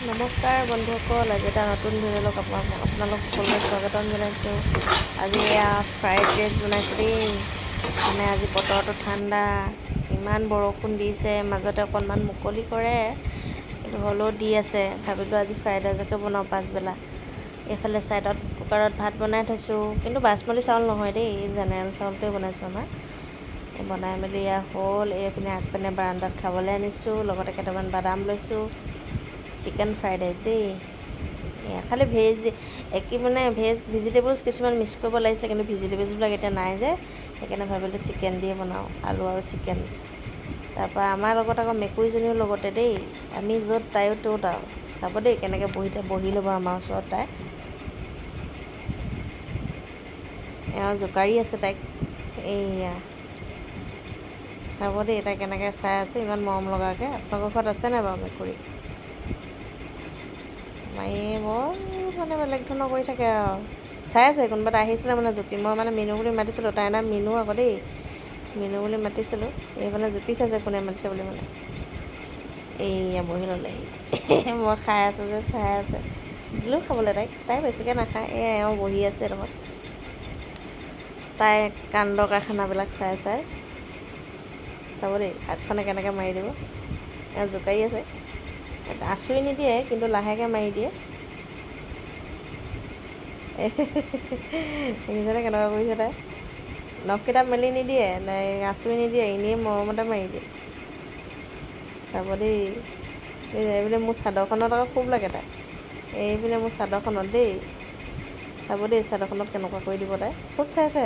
নমস্কাৰ বন্ধুসকল, আজি এটা নতুন ভিডিঅ'লৈ আপোনালোক সকলোকে স্বাগতম জনাইছোঁ। আজি এয়া ফ্ৰাইড ৰাইচ বনাইছোঁ দেই। মানে আজি বতৰটো ঠাণ্ডা, ইমান বৰষুণ দিছে, মাজতে অকণমান মুকলি কৰে কিন্তু হ'লেও দি আছে। ভাবিলোঁ আজি ফ্ৰাইড ৰাইচকে বনাওঁ পাছবেলা। এইফালে ছাইডত কুকাৰত ভাত বনাই থৈছোঁ, কিন্তু বাচমতি চাউল নহয় দেই, এই জেনেৰেল চাউলটোৱে বনাইছোঁ। আমাৰ বনাই মেলি এয়া হ'ল। এইপিনে আগপিনে বাৰান্দাত খাবলৈ আনিছোঁ, লগতে কেইটামান বাদাম লৈছোঁ। চিকেন ফ্ৰাইড ৰাইচ দেই। খালি ভেজ ভেজিটেবলছ কিছুমান মিক্স কৰিব লাগিছে, কিন্তু ভেজিটেবলছবিলাক এতিয়া নাই যে, সেইকাৰণে ভাবিলোঁ চিকেন দিয়ে বনাওঁ, আলু আৰু চিকেন। তাৰপৰা আমাৰ লগত আকৌ মেকুৰীজনীও লগতে দেই, আমি য'ত তাইও ত'ত আৰু। চাব দেই কেনেকৈ বহি ল'ব আমাৰ ওচৰত তাই। এওঁ জোকাৰি আছে তাইক, এইয়া চাব দেই তাই কেনেকৈ চাই আছে, ইমান মৰম লগাকৈ। আপোনালোকৰ ঘৰত আছে নাই বাৰু মেকুৰী? মায়ে বৰ মানে বেলেগ ধৰণৰ কৰি থাকে আৰু। চাই আছে, কোনোবা এটা আহিছিলে মানে জুপি। মই মানে মিনু বুলি মাতিছিলোঁ, তাইৰ নাম মিনু আকৌ দেই, মিনু বুলি মাতিছিলোঁ। এই মানে জুপি চাইছে কোনে মাতিছে বুলি। মানে এইয়া বহি ল'লেহি, মই খাই আছোঁ যে চাই আছে। দিলোঁ খাবলৈ তাই বেছিকৈ নাখায়। এওঁ বহি আছে লগত, তাই কাণ্ড কাৰখানাবিলাক চাই চাব দেই, হাতখনে কেনেকৈ মাৰি দিব। এওঁ জোকাৰি আছে, আঁচুৰি নিদিয়ে কিন্তু লাহেকৈ মাৰি দিয়ে। দেখিছেনে কেনেকুৱা কৰিছে তাই? নখকেইটা মেলি নিদিয়ে, আঁচুৰি নিদিয়ে, এনেই মৰমতে মাৰি দিয়ে। চাব দেই, এইপিনে মোৰ চাদৰখনত আকৌ খুব লাগে তাই। এইপিনে মোৰ চাদৰখনত দেই, চাব দেই চাদৰখনত কেনেকুৱা কৰি দিব তাই। খুব চাইছে,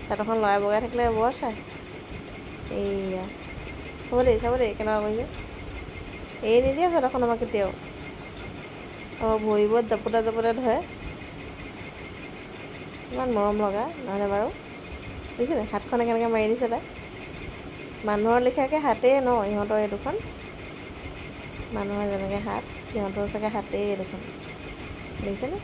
চাদৰখন লৰাই বগাই থাকিলে বৰ চাই। এইয়া চাব দেই কেনেকুৱা কৰিছে। এৰি নিদিয়ে চাদৰখন আমাৰ কেতিয়াও। ভৰিবোৰত জাপোটা ধৰে, ইমান মৰম লগা নহয়নে বাৰু? বুজিছেনে হাতখনে কেনেকৈ মাৰি দিছে তাই। মানুহৰ লেখীয়াকৈ হাতেই ন ইহঁতৰ এই দুখন, মানুহৰ যেনেকৈ হাত, সিহঁতৰ চাগে হাতেই এই দুখন। দেখিছেনে?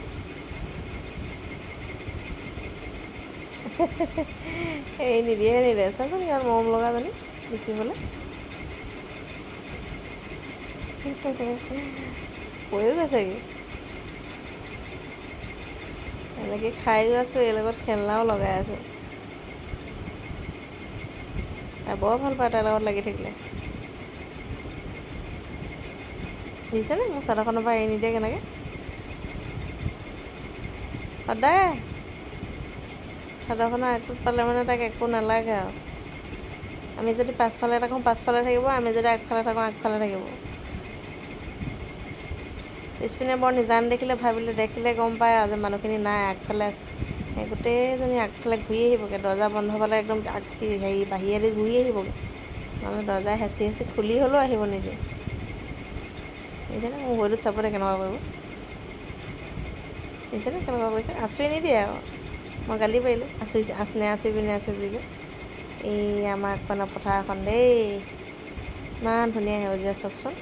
এই নিদিয়ে চাচোন, ইমান মৰম লগাজনী দেখিবলৈ। পৰি গৈছেগৈ। এনেকৈ খাইও আছোঁ, এই লগত খেলনাও লগাই আছোঁ। তাই বৰ ভাল পায় তাইৰ লগত লাগি থাকিলে। দেখিছেনে মোৰ চাদৰখনৰ পৰা এৰি নিদিয়ে কেনেকৈ। সদায় চাদৰখনৰ আগটোত পালে মানে তাক একো নালাগে আৰু। আমি যদি পাছফালে থাকোঁ পাছফালে থাকিব, আমি যদি আগফালে থাকোঁ আগফালে থাকিব। পিছপিনে বৰ নিজান দেখিলে গম পায় আৰু যে মানুহখিনি নাই, আগফালে আছে। সেই গোটেইজনী আগফালে ঘূৰি আহিবগৈ, দৰ্জা বন্ধ পালে একদম বাহিৰেদি ঘূৰি আহিবগৈ। নহ'লে দৰ্জা হেঁচি খুলি হ'লেও আহিব নিজে। দেখিছেনে মোৰ ভৰিটোত চাব দে কেনেকুৱা কৰিব। দেখিছেনে কেনেকুৱা কৰিছে, আঁচুৰি নিদিয়ে আৰু। মই গালি পাৰিলোঁ, নেআঁচুৰিবিগৈ। এই আমাৰ আগফালৰ পথাৰ এখন দেই, ইমান ধুনীয়া সেউজীয়া চাওকচোন।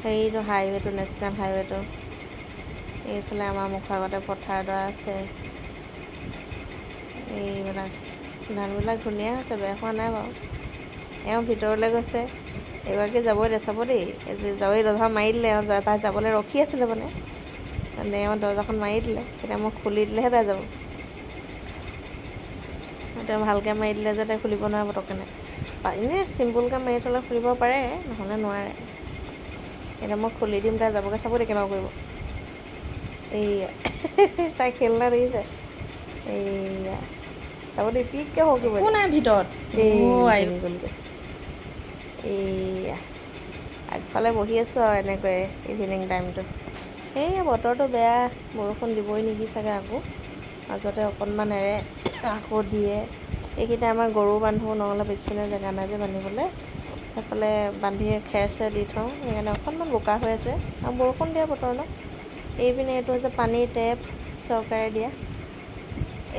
সেইটো হাইৱেটো, নেশ্যনেল হাইৱেটো। এইফালে আমাৰ মুখৰ আগতে পথাৰডৰা আছে। এইবিলাক ধানবিলাক ধুনীয়া হৈছে, বেয়া হোৱা নাই বাৰু। এওঁ ভিতৰলৈ গৈছে, এগৰাকী যাবই দে, চাব দেই যাবই, দৰ্জা মাৰি দিলে। তাই যাবলৈ ৰখি আছিলে মানে এওঁ দৰ্জাখন মাৰি দিলে, এতিয়া মই খুলি দিলেহে তাই যাব। তেওঁ ভালকৈ মাৰি দিলে যে তাই খুলিব নোৱাৰে পটককেনে। এনেই চিম্পুলকৈ মাৰি থ'লে খুলিব পাৰে, নহ'লে নোৱাৰে। এতিয়া মই খুলি দিম, তাই যাবগৈ, চাব দেই কেনেকুৱা কৰিব। এইয়া তাই খেলনা দেখিছে, এইয়া চাব দেই পিককৈ হকিব নাই ভিতৰত। এই গ'লগৈ। এইয়া আগফালে বহি আছোঁ আৰু এনেকৈ ইভিনিং টাইমটো। সেয়া বতৰটো বেয়া, বৰষুণ দিবই নেকি চাগে আকৌ। মাজতে অকণমান এৰে, আকৌ দিয়ে। এইকেইটা আমাৰ গৰু বান্ধো, নহ'লে পিছপিনে জেগা নাই যে বান্ধিবলৈ। সেইফালে বান্ধি খেৰ দি থওঁ, সেইকাৰণে অকণমান বোকা হৈ আছে আৰু বৰষুণ দিয়া বতৰ ন। এইপিনে এইটো হৈছে পানীৰ টেপ, চৰকাৰে দিয়া।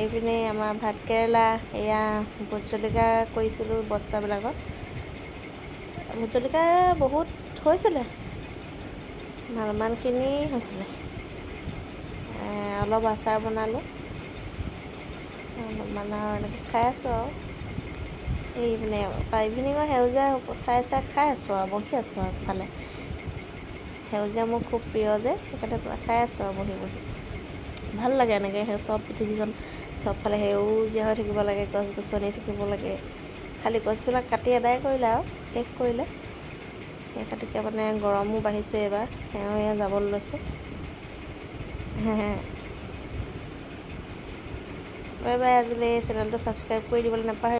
এইপিনে আমাৰ ভাতকেৰেলা, এয়া ভোট জলকীয়া কৰিছিলোঁ বস্তাবিলাকত। ভোট জলকীয়া বহুত হৈছিলে, ভালমানখিনি হৈছিলে। অলপ আচাৰ বনালোঁ, অলপমান আৰু এনেকৈ খাই আছোঁ আৰু। ইভিনিঙৰ সেউজীয়া চাই খাই আছোঁ আৰু, বহি আছোঁ আৰু আগফালে। সেউজীয়া মোৰ খুব প্ৰিয় যে, সেইকাৰণে চাই আছোঁ আৰু বহি বহি। ভাল লাগে এনেকৈ সেই চব পৃথিৱীখন চবফালে সেউজীয়া হৈ থাকিব লাগে, গছ গছনি থাকিব লাগে। খালি গছবিলাক কাটি আদায় কৰিলে আৰু শেষ কৰিলে। সেই গতিকে মানে গৰমো বাঢ়িছে এইবাৰ, সেও এয়া যাবলৈ লৈছে। Bye bye. আজিলৈ চেনেলটো ছাবস্ক্ৰাইব কৰি দিবলৈ নাপাহৰিব।